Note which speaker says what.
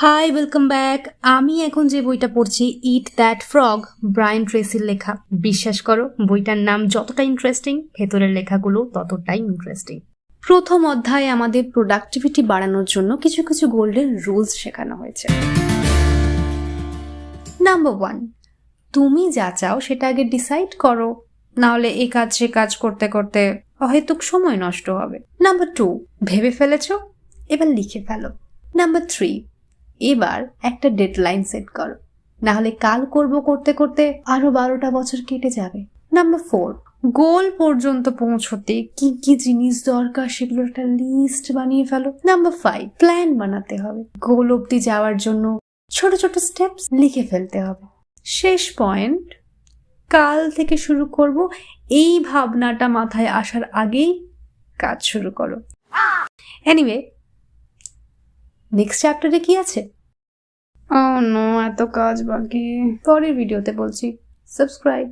Speaker 1: High, welcome back. আমি এখন যে বইটা পড়ছি ইট দ্যাট ফ্রগ, ব্রায়ান ট্রেসির লেখা। বিশ্বাস করো, বইটার নাম যতটা ইন্টারেস্টিং, ভেতরের লেখাগুলো ততটাই ইন্টারেস্টিং। প্রথম অধ্যায়ে আমাদের প্রোডাক্টিভিটি বাড়ানোর জন্য কিছু কিছু গোল্ডেন রুলস শেখানো হয়েছে। নাম্বার 1, তুমি যা চাও সেটা আগে ডিসাইড করো, নাহলে এই কাজ সে কাজ করতে করতে অহেতুক সময় নষ্ট হবে। নাম্বার 2, ভেবে ফেলেছো, এবার লিখে ফেলো। নাম্বার 3, এবার একটা ডেডলাইন সেট করো, না হলে কাল করব করতে করতে আরো 12টা বছর কেটে যাবে। নাম্বার 4, গোল পর্যন্ত পৌঁছতে কি কি জিনিস দরকার সেগুলো একটা লিস্ট বানিয়ে ফেলো। নাম্বার 5, প্ল্যান বানাতে হবে, গোল অবধি যাওয়ার জন্য ছোট ছোট স্টেপস লিখে ফেলতে হবে। শেষ পয়েন্ট, কাল থেকে শুরু করব, এই ভাবনাটা মাথায় আসার আগেই কাজ শুরু করো। এনিওয়ে, নেক্সট চ্যাপ্টারে কি আছে? নো, এত কাজ বাকি, পরের ভিডিওতে বলছি। সাবস্ক্রাইব।